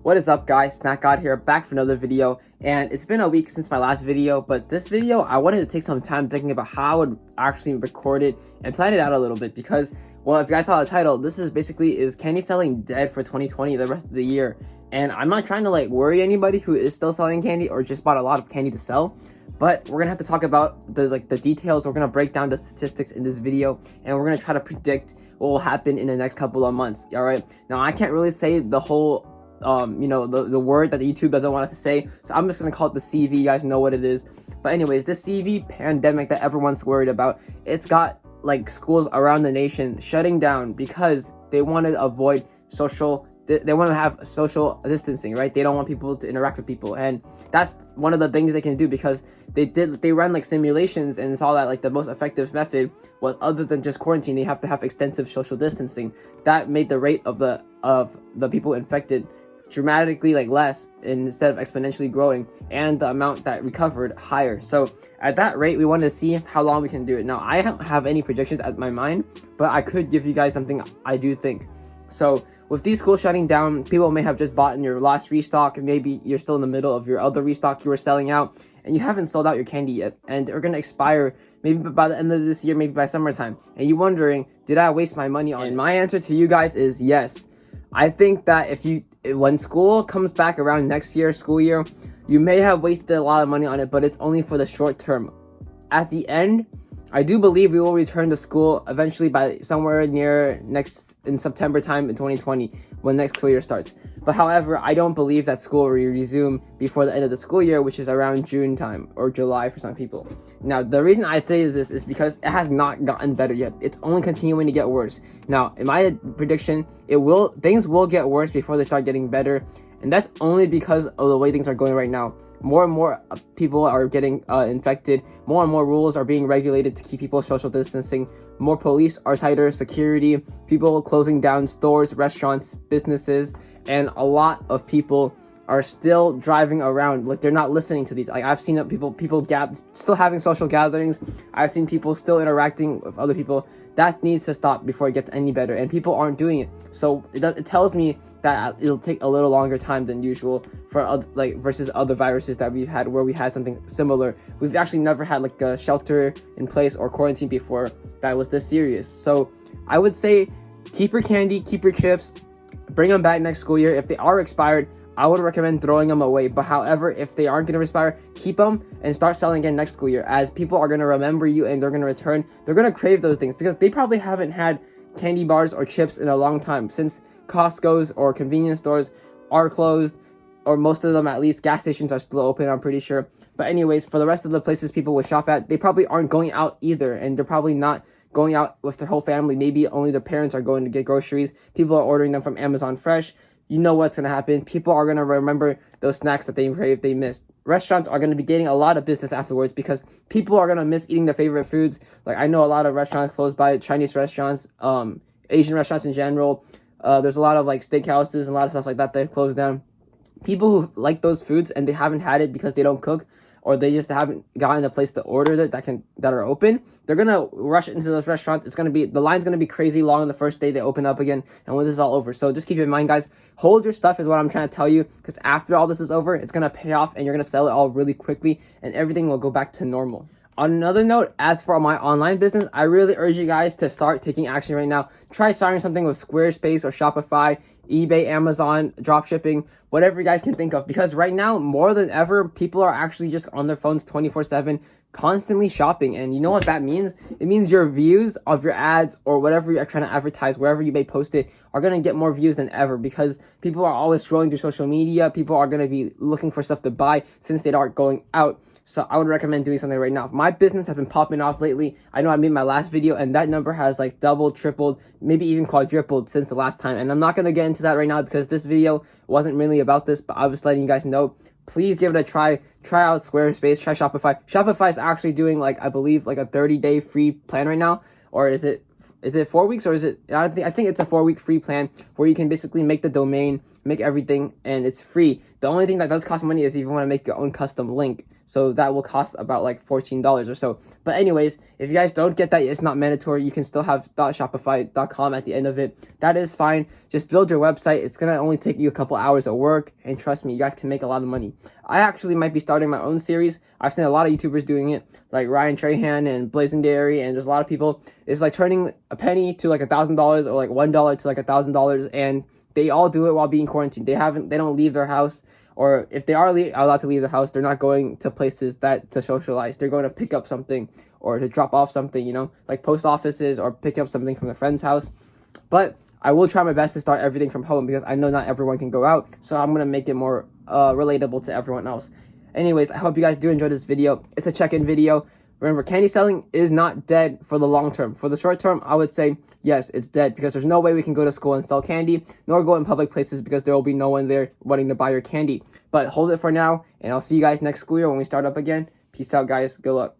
What is up, guys? Snack God here, back for another video. And it's been a week since my last video, but this video I wanted to take some time thinking about how I would actually record it and plan it out a little bit because, well, if you guys saw the title, this is basically is candy selling dead for 2020 the rest of the year. And I'm not trying to worry anybody who is still selling candy or just bought a lot of candy to sell, but we're gonna have to talk about the details. We're gonna break down the statistics in this video, and we're gonna try to predict what will happen in the next couple of months. All right, now I can't really say the whole the word that YouTube doesn't want us to say, so I'm just gonna call it the CV. You guys know what it is. But anyways, this CV pandemic that everyone's worried about, it's got schools around the nation shutting down because they want to avoid they want to have social distancing, right? They don't want people to interact with people, and that's one of the things they can do because they run simulations and saw that the most effective method was, other than just quarantine, they have to have extensive social distancing. That made the rate of the people infected dramatically less instead of exponentially growing, and the amount that recovered higher. So at that rate, we wanted to see how long we can do it. Now, I don't have any predictions at my mind, but I could give you guys something I do think. So with these schools shutting down, people may have just bought in your last restock, and maybe you're still in the middle of your other restock you were selling out, and you haven't sold out your candy yet, and they're going to expire maybe by the end of this year, maybe by summertime, and you're wondering, did I waste my money on it? And my answer to you guys is yes. I think that when school comes back around next year, school year, you may have wasted a lot of money on it, but it's only for the short term. At the end, I do believe we will return to school eventually by somewhere near in September time in 2020 when next school year starts. But however, I don't believe that school will resume before the end of the school year, which is around June time or July for some people. Now, the reason I say this is because it has not gotten better yet. It's only continuing to get worse. Now, in my prediction, things will get worse before they start getting better, and that's only because of the way things are going right now. More and more people are getting infected. More and more rules are being regulated to keep people social distancing. More police are tighter, security, people closing down stores, restaurants, businesses, and a lot of people are still driving around. They're not listening to these. I've seen people still having social gatherings. I've seen people still interacting with other people. That needs to stop before it gets any better, and people aren't doing it. So it tells me that it'll take a little longer time than usual for versus other viruses that we've had, where we had something similar. We've actually never had a shelter in place or quarantine before that was this serious. So I would say keep your candy, keep your chips, bring them back next school year. If they are expired, I would recommend throwing them away. But however, if they aren't going to expire, keep them and start selling again next school year, as people are going to remember you and they're going to return. They're going to crave those things because they probably haven't had candy bars or chips in a long time, since Costco's or convenience stores are closed, or most of them at least. Gas stations are still open, I'm pretty sure. But anyways, for the rest of the places people would shop at, they probably aren't going out either, and they're probably not going out with their whole family. Maybe only their parents are going to get groceries. People are ordering them from Amazon Fresh. You know what's going to happen. People are going to remember those snacks that they missed. Restaurants are going to be getting a lot of business afterwards because people are going to miss eating their favorite foods. I know a lot of restaurants closed by, Chinese restaurants, Asian restaurants in general. There's a lot of steakhouses and a lot of stuff like that that closed down. People who like those foods and they haven't had it because they don't cook, or they just haven't gotten a place to order that are open, they're gonna rush into those restaurants. The line's gonna be crazy long the first day they open up again, and when this is all over. So just keep in mind, guys, hold your stuff is what I'm trying to tell you, because after all this is over, it's gonna pay off and you're gonna sell it all really quickly and everything will go back to normal. On another note, as for my online business, I really urge you guys to start taking action right now. Try starting something with Squarespace or Shopify, eBay, Amazon, dropshipping, whatever you guys can think of, because right now, more than ever, people are actually just on their phones 24/7, constantly shopping. And you know what that means? It means your views of your ads or whatever you're trying to advertise, wherever you may post it, are going to get more views than ever, because people are always scrolling through social media. People are going to be looking for stuff to buy since they aren't going out. So I would recommend doing something right now. My business has been popping off lately. I know I made my last video and that number has doubled, tripled, maybe even quadrupled since the last time. And I'm not going to get into that right now because this video wasn't really about this, but I was letting you guys know. Please give it a try. Try out Squarespace, try Shopify. Shopify is actually doing I believe a 30-day free plan right now. Or is it 4 weeks, or is it, I think it's a 4-week free plan where you can basically make the domain, make everything, and it's free. The only thing that does cost money is if you want to make your own custom link. so that will cost about like $14 or so. But anyways, if you guys don't get that, it's not mandatory. You can still have .shopify.com at the end of it. That is fine. Just build your website. It's gonna only take you a couple hours of work, and trust me, you guys can make a lot of money. I actually might be starting my own series. I've seen a lot of YouTubers doing it, like Ryan Trahan and Blazingdary, and there's a lot of people. It's like turning a penny to like $1,000, or like $1 to like $1,000, and they all do it while being quarantined. They don't leave their house, or if they are allowed to leave the house, they're not going to places that to socialize. They're going to pick up something or to drop off something, you know, like post offices, or pick up something from a friend's house. But I will try my best to start everything from home, because I know not everyone can go out, so I'm going to make it more relatable to everyone else. Anyways, I hope you guys do enjoy this video. It's a check-in video. Remember, candy selling is not dead for the long term. For the short term, I would say, yes, it's dead, because there's no way we can go to school and sell candy, nor go in public places, because there will be no one there wanting to buy your candy. But hold it for now, and I'll see you guys next school year when we start up again. Peace out, guys. Good luck.